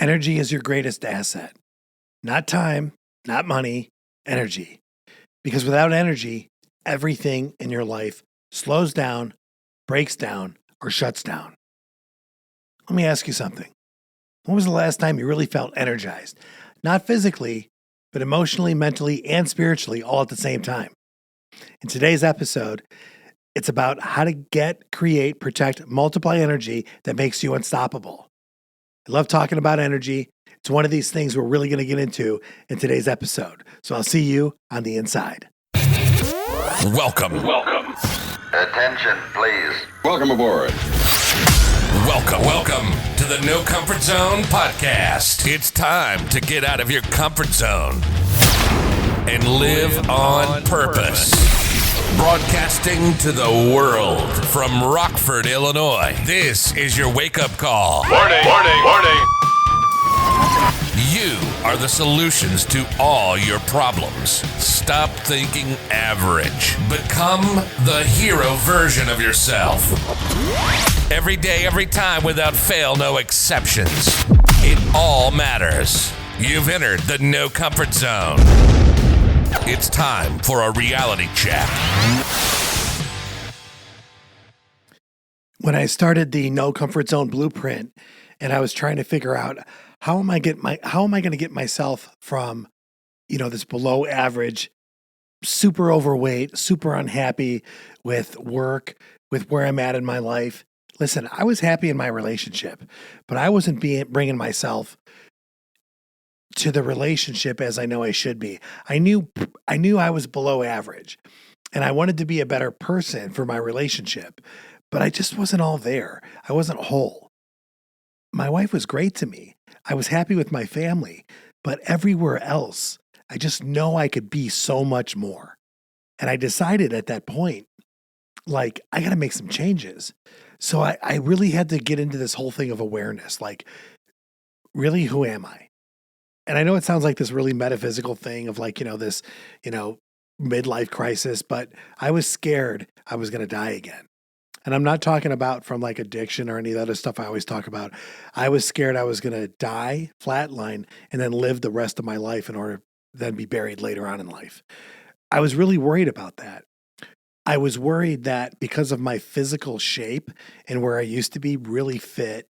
Energy is your greatest asset. Not time, not money, energy. Because without energy, everything in your life slows down, breaks down, or shuts down. Let me ask you something. When was the last time you really felt energized? Not physically, but emotionally, mentally, and spiritually all at the same time. In today's episode, it's about how to get, create, protect, multiply energy that makes you unstoppable. I love talking about energy. It's one of these things we're really going to get into in today's episode. So I'll see you on the inside. Welcome. Attention, please. Welcome aboard. Welcome to the No Comfort Zone podcast. It's time to get out of your comfort zone and live on purpose. Broadcasting to the world from Rockford, Illinois. This is your wake-up call. Warning. You are the solutions to all your problems. Stop thinking average. Become the hero version of yourself. Every day, every time, without fail, no exceptions. It all matters. You've entered the No Comfort Zone. It's time for a reality check. When I started the No Comfort Zone blueprint and I was trying to figure out how am I going to get myself from, this below average, super overweight, super unhappy with work, with where I'm at in my life. Listen, I was happy in my relationship, but I wasn't bringing myself to the relationship as I know I should be. I knew I was below average and I wanted to be a better person for my relationship, but I just wasn't all there. I wasn't whole. My wife was great to me. I was happy with my family, but everywhere else, I just know I could be so much more. And I decided at that point, I got to make some changes. So I really had to get into this whole thing of awareness, really, who am I? And I know it sounds like this really metaphysical thing of this midlife crisis, but I was scared I was going to die again. And I'm not talking about from addiction or any of the other stuff I always talk about. I was scared I was going to die, flatline, and then live the rest of my life in order to then be buried later on in life. I was really worried about that. I was worried that because of my physical shape and where I used to be really fit,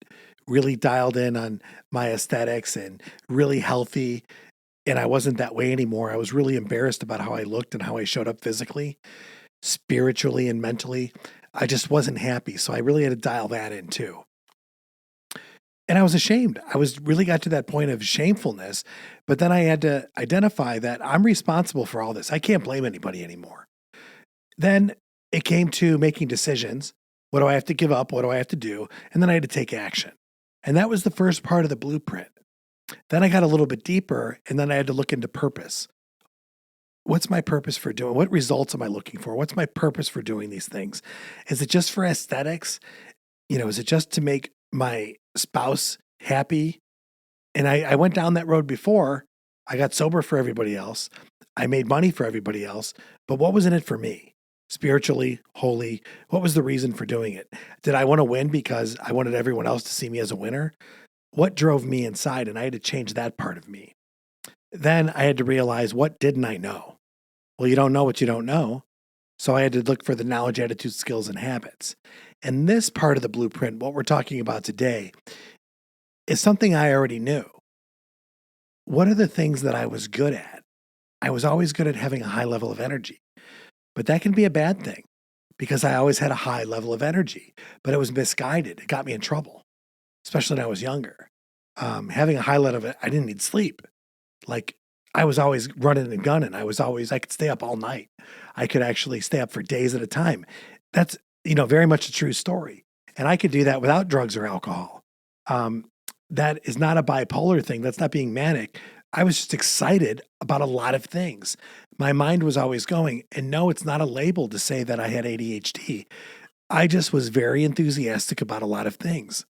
really dialed in on my aesthetics and really healthy, and I wasn't that way anymore. I was really embarrassed about how I looked and how I showed up physically, spiritually, and mentally. I just wasn't happy. So I really had to dial that in too. And I was ashamed. I really got to that point of shamefulness, but then I had to identify that I'm responsible for all this. I can't blame anybody anymore. Then it came to making decisions. What do I have to give up? What do I have to do? And then I had to take action. And that was the first part of the blueprint. Then I got a little bit deeper and then I had to look into purpose. What's my purpose for doing? What results am I looking for? What's my purpose for doing these things? Is it just for aesthetics? Is it just to make my spouse happy? And I went down that road before. I got sober for everybody else. I made money for everybody else. But what was in it for me? Spiritually, holy, what was the reason for doing it? Did I want to win because I wanted everyone else to see me as a winner? What drove me inside? And I had to change that part of me. Then I had to realize, what didn't I know? Well, you don't know what you don't know. So I had to look for the knowledge, attitude, skills, and habits. And this part of the blueprint, what we're talking about today, is something I already knew. What are the things that I was good at? I was always good at having a high level of energy. But that can be a bad thing because I always had a high level of energy, but it was misguided. It got me in trouble, especially when I was younger. Having a high level of I didn't need sleep. I was always running and gunning. I could stay up all night. I could actually stay up for days at a time. That's, very much a true story. And I could do that without drugs or alcohol. That is not a bipolar thing. That's not being manic. I was just excited about a lot of things. My mind was always going, and no, it's not a label to say that I had ADHD. I just was very enthusiastic about a lot of things.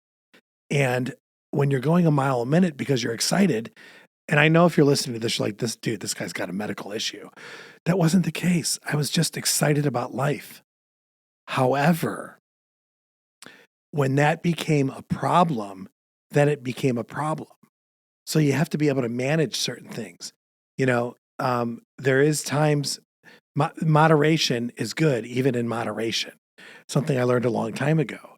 And when you're going a mile a minute because you're excited, and I know if you're listening to this, you're like, this guy's got a medical issue. That wasn't the case. I was just excited about life. However, when that became a problem, then it became a problem. So you have to be able to manage certain things. There is times moderation is good, even in moderation. Something I learned a long time ago.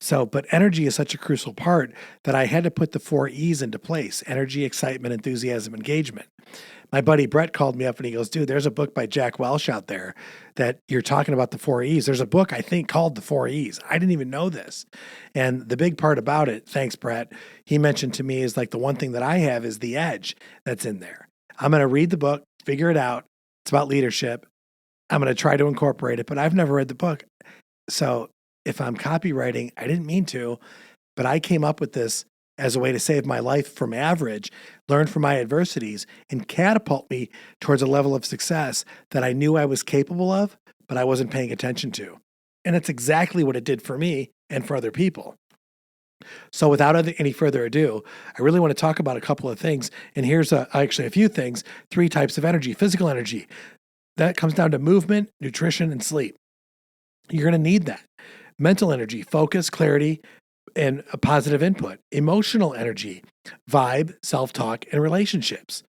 So, but energy is such a crucial part that I had to put the 4 E's into place: energy, excitement, enthusiasm, engagement. My buddy Brett called me up and he goes, dude, there's a book by Jack Welch out there that you're talking about the 4 E's. There's a book, I think, called the 4 E's. I didn't even know this. And the big part about it, thanks, Brett, he mentioned to me is like the one thing that I have is the edge that's in there. I'm going to read the book, figure it out. It's about leadership. I'm going to try to incorporate it, but I've never read the book. So if I'm copywriting, I didn't mean to, but I came up with this as a way to save my life from average, learn from my adversities, and catapult me towards a level of success that I knew I was capable of, but I wasn't paying attention to. And that's exactly what it did for me and for other people. So without any further ado, I really want to talk about a couple of things. And here's actually a few things. 3 types of energy. Physical energy. That comes down to movement, nutrition, and sleep. You're going to need that. Mental energy, focus, clarity, and a positive input. Emotional energy, vibe, self-talk, and relationships.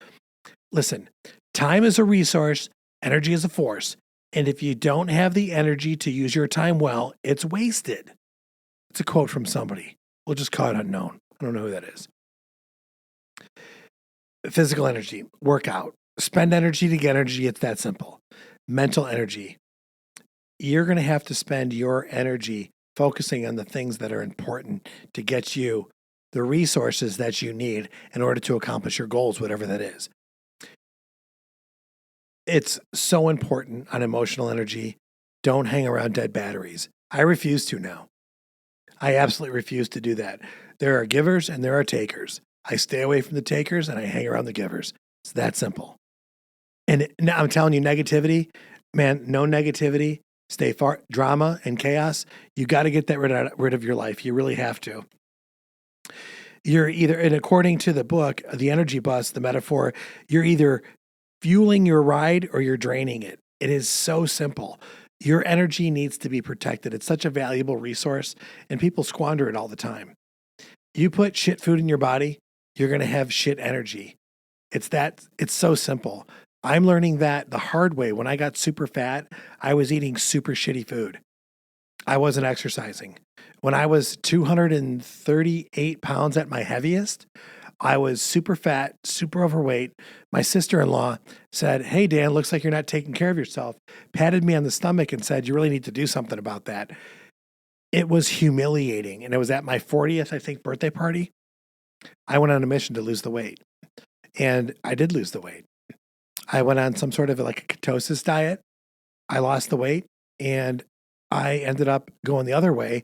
Listen, time is a resource, energy is a force. And if you don't have the energy to use your time well, it's wasted. It's a quote from somebody. We'll just call it unknown. I don't know who that is. Physical energy, workout. Spend energy to get energy. It's that simple. Mental energy. You're going to have to spend your energy focusing on the things that are important to get you the resources that you need in order to accomplish your goals, whatever that is. It's so important on emotional energy. Don't hang around dead batteries. I refuse to now. I absolutely refuse to do that. There are givers and there are takers. I stay away from the takers and I hang around the givers. It's that simple. And I'm telling you, negativity, man, no negativity. Stay far. Drama and chaos, you got to get that rid of your life. You really have to. You're either, and according to the book, The Energy Bus, the metaphor, you're either fueling your ride or you're draining it. It is so simple. Your energy needs to be protected. It's such a valuable resource, and people squander it all the time. You put shit food in your body, you're going to have shit energy. It's so simple. I'm learning that the hard way. When I got super fat, I was eating super shitty food. I wasn't exercising. When I was 238 pounds at my heaviest, I was super fat, super overweight. My sister-in-law said, hey, Dan, looks like you're not taking care of yourself. Patted me on the stomach and said, you really need to do something about that. It was humiliating. And it was at my 40th, I think, birthday party. I went on a mission to lose the weight. And I did lose the weight. I went on some sort of like a ketosis diet. I lost the weight and I ended up going the other way.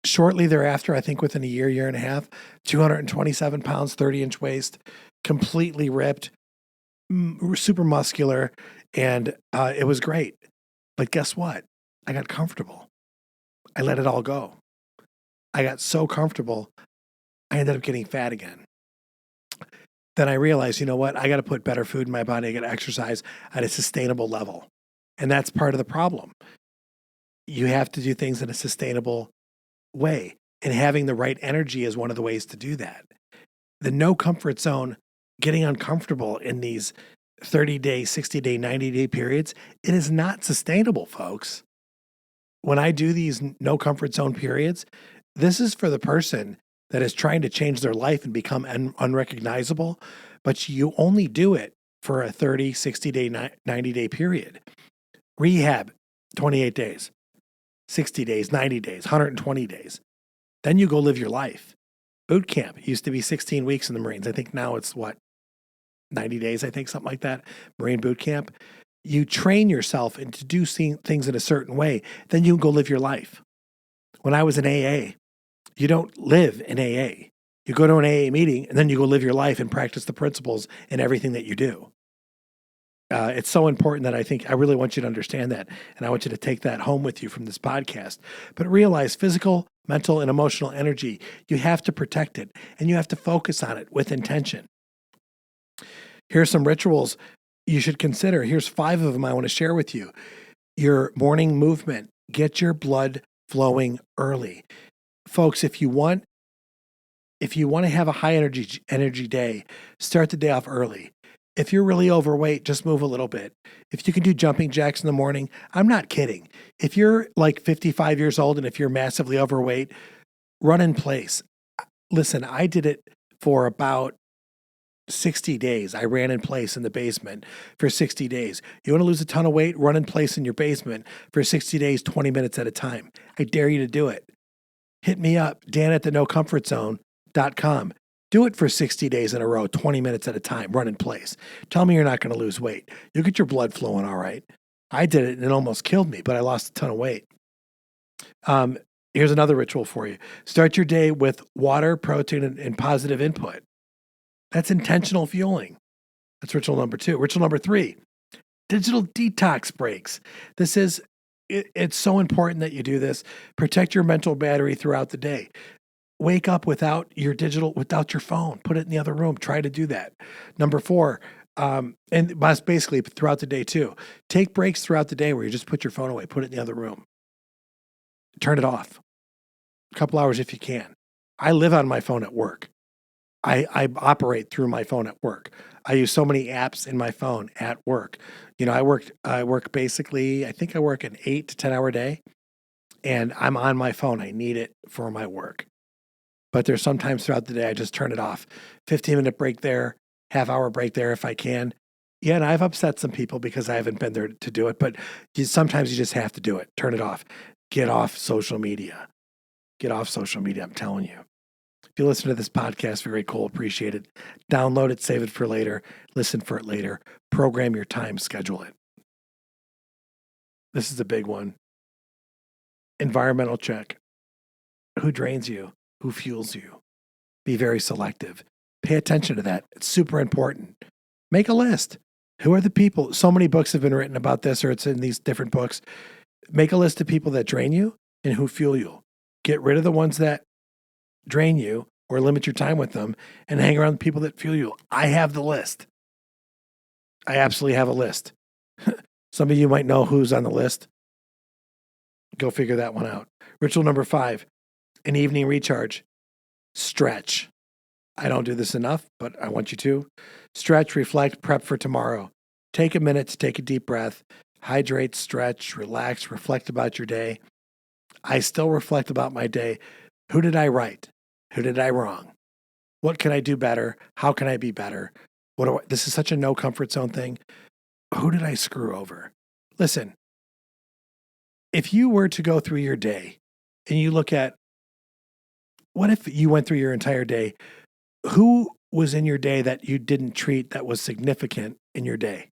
Shortly thereafter, I think within a year and a half, 227 pounds, 30-inch waist, completely ripped, super muscular, and it was great. But guess what? I got comfortable. I let it all go. I got so comfortable, I ended up getting fat again. Then I realized, you know what? I got to put better food in my body. I got to exercise at a sustainable level. And that's part of the problem. You have to do things in a sustainable way. And having the right energy is one of the ways to do that. The no comfort zone, getting uncomfortable in these 30-day, 60-day, 90-day periods, it is not sustainable, folks. When I do these no comfort zone periods, this is for the person that is trying to change their life and become unrecognizable, but you only do it for a 30, 60-day, 90-day period. Rehab, 28 days, 60 days, 90 days, 120 days. Then you go live your life. Boot camp used to be 16 weeks in the Marines. I think now it's 90 days, I think, something like that. Marine boot camp. You train yourself into do things in a certain way. Then you go live your life. When I was in AA, you don't live in AA. You go to an AA meeting and then you go live your life and practice the principles in everything that you do. It's so important that I really want you to understand that. And I want you to take that home with you from this podcast. But realize physical, mental, and emotional energy, you have to protect it and you have to focus on it with intention. Here's some rituals you should consider. Here's 5 of them I want to share with you. Your morning movement. Get your blood flowing early. Folks, if you want if you want to have a high energy day, start the day off early. If you're really overweight, just move a little bit. If you can do jumping jacks in the morning, I'm not kidding. If you're like 55 years old and if you're massively overweight, run in place. Listen, I did it for about 60 days. I ran in place in the basement for 60 days. You want to lose a ton of weight? Run in place in your basement for 60 days, 20 minutes at a time. I dare you to do it. Hit me up, dan@thenocomfortzone.com. Do it for 60 days in a row, 20 minutes at a time, run in place. Tell me you're not going to lose weight. You'll get your blood flowing all right. I did it and it almost killed me, but I lost a ton of weight. Here's another ritual for you. Start your day with water, protein, and positive input. That's intentional fueling. That's ritual number 2. Ritual number 3, digital detox breaks. It's so important that you do this. Protect your mental battery throughout the day. Wake up without your phone. Put it in the other room. Try to do that. Number 4, and basically throughout the day too. Take breaks throughout the day where you just put your phone away. Put it in the other room. Turn it off. A couple hours if you can. I live on my phone at work. I operate through my phone at work. I use so many apps in my phone at work. I work basically, I think I work an 8 to 10 hour day, and I'm on my phone. I need it for my work. But there's sometimes throughout the day, I just turn it off. 15-minute break there, half-hour break there if I can. Yeah, and I've upset some people because I haven't been there to do it, but sometimes you just have to do it. Turn it off. Get off social media. Get off social media, I'm telling you. If you listen to this podcast, very cool, appreciate it. Download it, save it for later, listen for it later, program your time, schedule it. This is a big one. Environmental check. Who drains you? Who fuels you? Be very selective. Pay attention to that. It's super important. Make a list. Who are the people? So many books have been written about this, or it's in these different books. Make a list of people that drain you and who fuel you. Get rid of the ones that drain you or limit your time with them and hang around the people that fuel you. I have the list. I absolutely have a list. Some of you might know who's on the list. Go figure that one out. Ritual number 5, an evening recharge. Stretch. I don't do this enough, but I want you to. Stretch, reflect, prep for tomorrow. Take a minute to take a deep breath. Hydrate, stretch, relax, reflect about your day. I still reflect about my day. Who did I right? Who did I wrong? What can I do better? How can I be better? This is such a no comfort zone thing. Who did I screw over? Listen, if you were to go through your day and you look at, what if you went through your entire day? Who was in your day that you didn't treat that was significant in your day?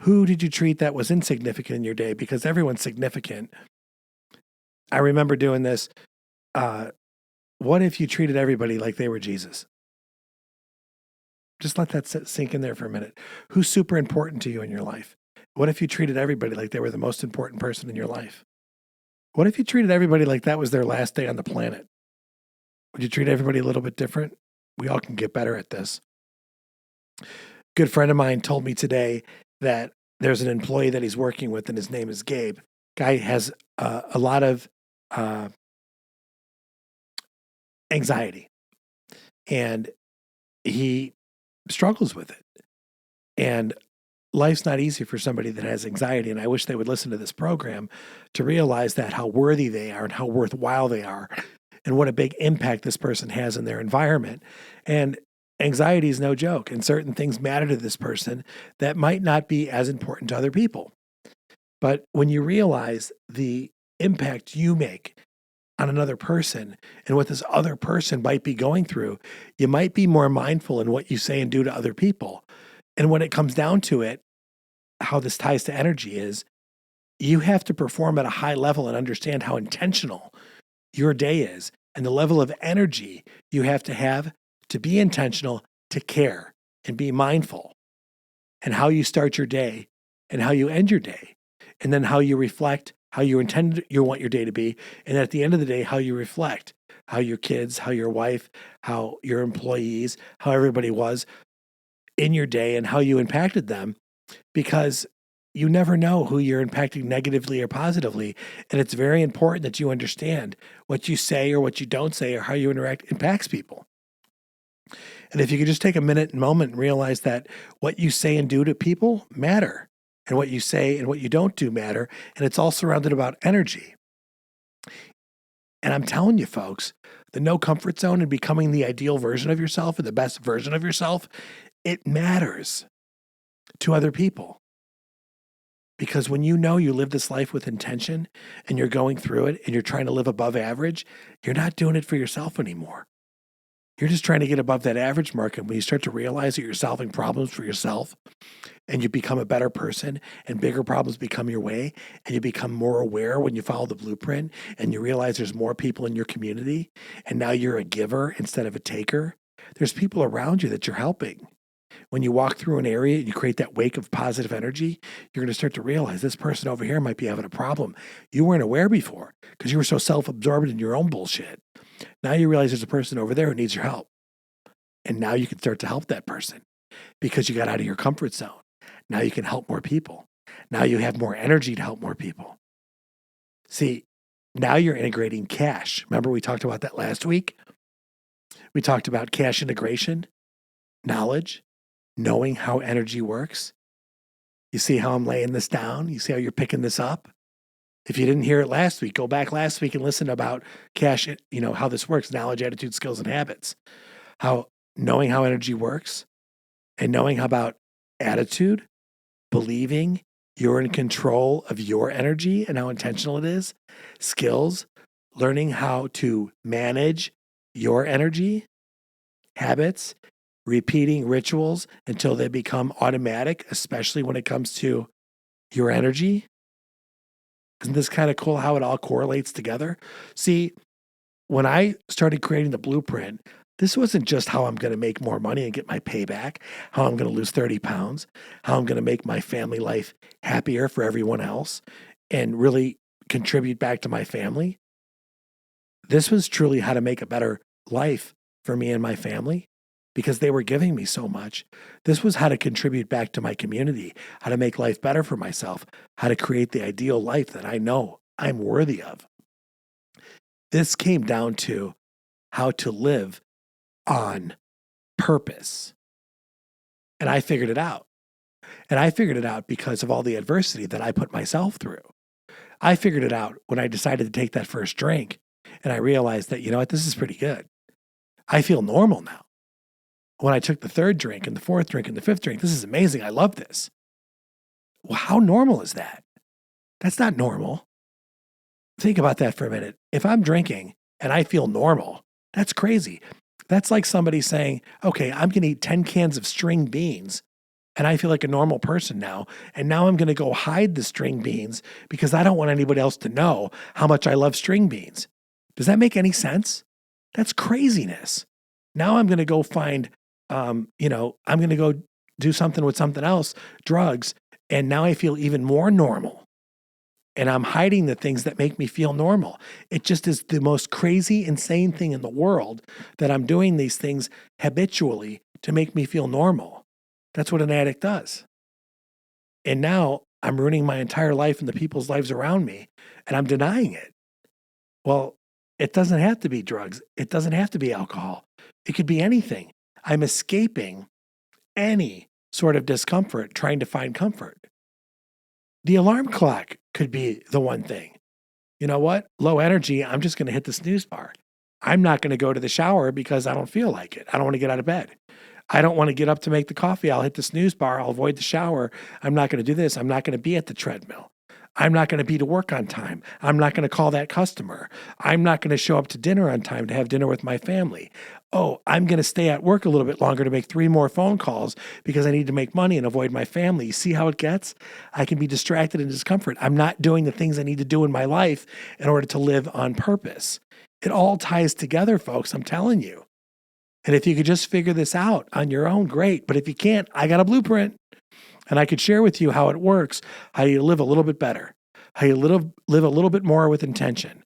Who did you treat that was insignificant in your day? Because everyone's significant. I remember doing this. What if you treated everybody like they were Jesus? Just let that sink in there for a minute. Who's super important to you in your life? What if you treated everybody like they were the most important person in your life? What if you treated everybody like that was their last day on the planet? Would you treat everybody a little bit different? We all can get better at this. Good friend of mine told me today that there's an employee that he's working with, and his name is Gabe. Guy has a lot of anxiety, and he struggles with it. And life's not easy for somebody that has anxiety. And I wish they would listen to this program to realize that how worthy they are and how worthwhile they are and what a big impact this person has in their environment. And anxiety is no joke. And certain things matter to this person that might not be as important to other people. But when you realize the impact you make on another person and what this other person might be going through, you might be more mindful in what you say and do to other people. And when it comes down to it, how this ties to energy is you have to perform at a high level and understand how intentional your day is and the level of energy you have to be intentional, to care and be mindful, and how you start your day and how you end your day, and then how you reflect how you want your day to be. And at the end of the day, how you reflect how your kids, how your wife, how your employees, how everybody was in your day and how you impacted them. Because you never know who you're impacting negatively or positively. And it's very important that you understand what you say or what you don't say or how you interact impacts people. And if you could just take a minute and moment and realize that what you say and do to people matter, and what you say and what you don't do matter, and it's all surrounded about energy. And I'm telling you, folks, the no comfort zone and becoming the ideal version of yourself and the best version of yourself, it matters to other people. Because when you know you live this life with intention and you're going through it and you're trying to live above average, you're not doing it for yourself anymore. You're just trying to get above that average mark. And when you start to realize that you're solving problems for yourself and you become a better person and bigger problems become your way and you become more aware when you follow the blueprint and you realize there's more people in your community and now you're a giver instead of a taker, there's people around you that you're helping. When you walk through an area and you create that wake of positive energy, you're going to start to realize this person over here might be having a problem you weren't aware before because you were so self-absorbed in your own bullshit. Now you realize there's a person over there who needs your help. And now you can start to help that person because you got out of your comfort zone. Now you can help more people. Now you have more energy to help more people. See, now you're integrating cash. Remember we talked about that last week? We talked about cash integration, knowledge, knowing how energy works. You see how I'm laying this down? You see how you're picking this up? If you didn't hear it last week, go back last week and listen about cash, how this works, knowledge, attitude, skills, and habits. How knowing how energy works and knowing about attitude, believing you're in control of your energy and how intentional it is, skills, learning how to manage your energy, habits, repeating rituals until they become automatic, especially when it comes to your energy. Isn't this kind of cool how it all correlates together? See, when I started creating the blueprint, this wasn't just how I'm going to make more money and get my payback, how I'm going to lose 30 pounds, how I'm going to make my family life happier for everyone else and really contribute back to my family. This was truly how to make a better life for me and my family because they were giving me so much. This was how to contribute back to my community, how to make life better for myself, how to create the ideal life that I know I'm worthy of. This came down to how to live on purpose. And I figured it out. And I figured it out because of all the adversity that I put myself through. I figured it out when I decided to take that first drink and I realized that, this is pretty good. I feel normal now. When I took the third drink and the fourth drink and the fifth drink, this is amazing. I love this. Well, how normal is that? That's not normal. Think about that for a minute. If I'm drinking and I feel normal, that's crazy. That's like somebody saying, okay, I'm going to eat 10 cans of string beans and I feel like a normal person now. And now I'm going to go hide the string beans because I don't want anybody else to know how much I love string beans. Does that make any sense? That's craziness. Now I'm going to go find, I'm going to go do something with something else, drugs. And now I feel even more normal. And I'm hiding the things that make me feel normal. It just is the most crazy, insane thing in the world that I'm doing these things habitually to make me feel normal. That's what an addict does. And now I'm ruining my entire life and the people's lives around me, and I'm denying it. Well, it doesn't have to be drugs. It doesn't have to be alcohol. It could be anything. I'm escaping any sort of discomfort trying to find comfort. The alarm clock could be the one thing. You know what? Low energy, I'm just going to hit the snooze bar. I'm not going to go to the shower because I don't feel like it. I don't want to get out of bed. I don't want to get up to make the coffee. I'll hit the snooze bar. I'll avoid the shower. I'm not going to do this. I'm not going to be at the treadmill. I'm not going to be to work on time. I'm not going to call that customer. I'm not going to show up to dinner on time to have dinner with my family. Oh, I'm going to stay at work a little bit longer to make 3 more phone calls because I need to make money and avoid my family. You see how it gets? I can be distracted and discomfort. I'm not doing the things I need to do in my life in order to live on purpose. It all ties together, folks. I'm telling you. And if you could just figure this out on your own, great. But if you can't, I got a blueprint. And I could share with you how it works, how you live a little bit better, how you live a little bit more with intention.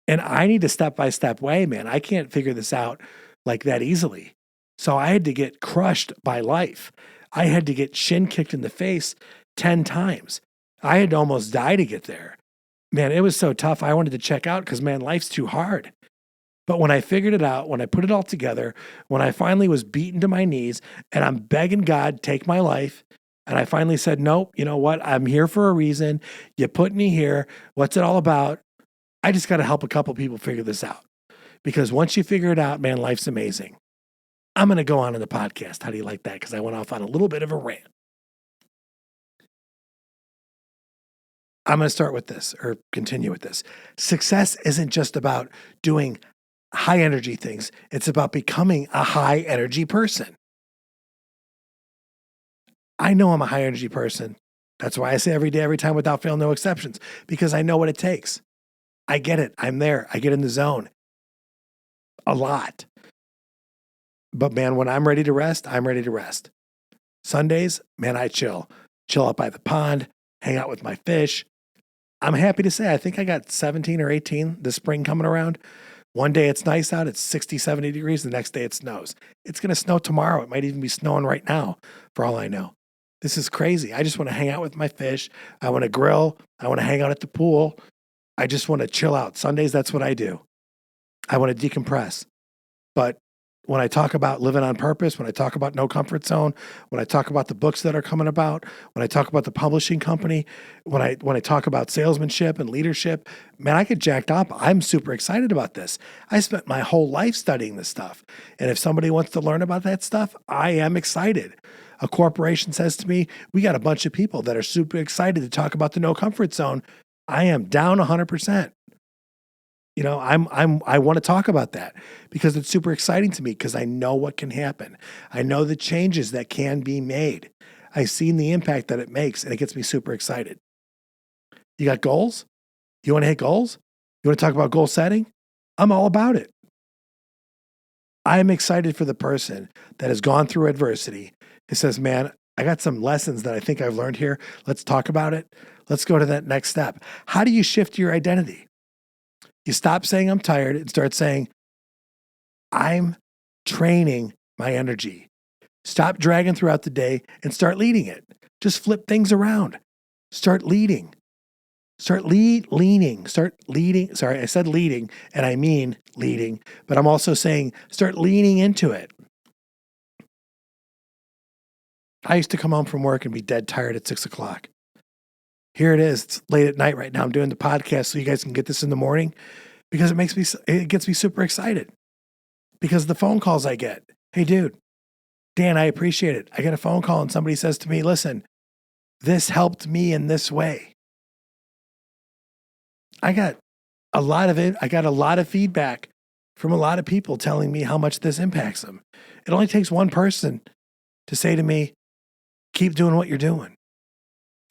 And I need a step-by-step way, man. I can't figure this out like that easily. So I had to get crushed by life. I had to get shin kicked in the face 10 times. I had to almost die to get there. Man, it was so tough. I wanted to check out because, man, life's too hard. But when I figured it out, when I put it all together, when I finally was beaten to my knees and I'm begging God, take my life, and I finally said, nope, you know what? I'm here for a reason. You put me here. What's it all about? I just got to help a couple people figure this out. Because once you figure it out, man, life's amazing. I'm going to go on in the podcast. How do you like that? Because I went off on a little bit of a rant. I'm going to start with this or continue with this. Success isn't just about doing high energy things. It's about becoming a high energy person. I know I'm a high energy person. That's why I say every day, every time, without fail, no exceptions, because I know what it takes. I get it. I'm there. I get in the zone a lot. But man, when I'm ready to rest, I'm ready to rest. Sundays, man, I chill out by the pond, hang out with my fish. I'm happy to say, I think I got 17 or 18 this spring coming around. One day it's nice out, it's 60, 70 degrees. The next day it snows. It's going to snow tomorrow. It might even be snowing right now, for all I know. This is crazy. I just want to hang out with my fish. I want to grill. I want to hang out at the pool. I just want to chill out. Sundays, that's what I do. I want to decompress. But when I talk about living on purpose, when I talk about no comfort zone, when I talk about the books that are coming about, when I talk about the publishing company, when I talk about salesmanship and leadership, man, I get jacked up. I'm super excited about this. I spent my whole life studying this stuff. And if somebody wants to learn about that stuff, I am excited. A corporation says to me, we got a bunch of people that are super excited to talk about the no comfort zone. I am down 100%. You know, I want to talk about that because it's super exciting to me because I know what can happen. I know the changes that can be made. I've seen the impact that it makes, and it gets me super excited. You got goals? You want to hit goals? You want to talk about goal setting? I'm all about it. I'm excited for the person that has gone through adversity. It says, man, I got some lessons that I think I've learned here. Let's talk about it. Let's go to that next step. How do you shift your identity? You stop saying I'm tired and start saying, I'm training my energy. Stop dragging throughout the day and start leading it. Just flip things around. Start leading. Start leaning. Start leading. Sorry, I said leading and I mean leading, but I'm also saying start leaning into it. I used to come home from work and be dead tired at 6 o'clock. Here it is. It's late at night right now. I'm doing the podcast so you guys can get this in the morning because it gets me super excited because of the phone calls I get. Hey, dude, Dan, I appreciate it. I get a phone call and somebody says to me, listen, this helped me in this way. I got a lot of it. I got a lot of feedback from a lot of people telling me how much this impacts them. It only takes one person to say to me, keep doing what you're doing.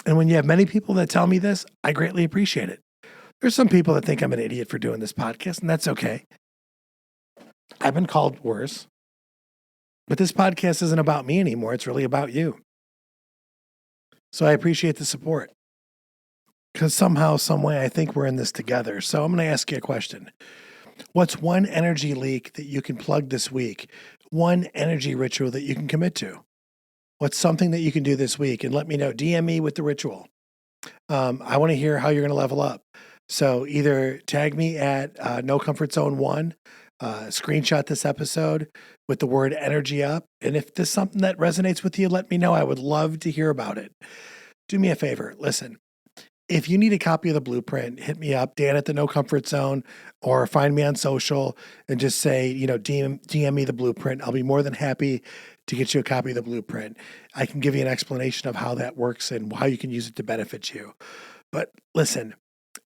And when you have many people that tell me this, I greatly appreciate it. There's some people that think I'm an idiot for doing this podcast, and that's okay. I've been called worse. But this podcast isn't about me anymore. It's really about you. So I appreciate the support. Because somehow, some way, I think we're in this together. So I'm going to ask you a question. What's one energy leak that you can plug this week? One energy ritual that you can commit to? What's something that you can do this week? And let me know. DM me with the ritual. I want to hear how you're going to level up. So either tag me at No Comfort Zone 1, screenshot this episode with the word energy up. And if there's something that resonates with you, let me know. I would love to hear about it. Do me a favor. Listen, if you need a copy of the blueprint, hit me up, Dan at the No Comfort Zone, or find me on social and just say, DM me the blueprint. I'll be more than happy to get you a copy of the blueprint. I can give you an explanation of how that works and how you can use it to benefit you. But listen,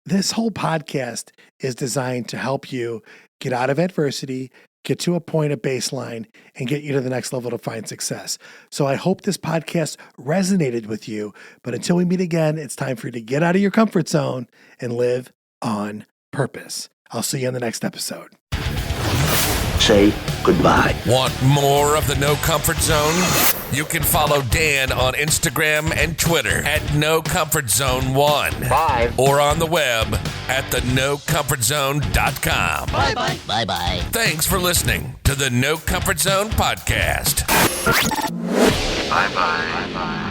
this whole podcast is designed to help you get out of adversity, get to a point of baseline, and get you to the next level to find success. So I hope this podcast resonated with you. But until we meet again, it's time for you to get out of your comfort zone and live on purpose. I'll see you in the next episode. Say goodbye. Want more of the No Comfort Zone? You can follow Dan on Instagram and Twitter at No Comfort Zone 1. Bye. Or on the web at thenocomfortzone.com. Bye-bye. Bye-bye. Thanks for listening to the No Comfort Zone podcast. Bye-bye. Bye-bye.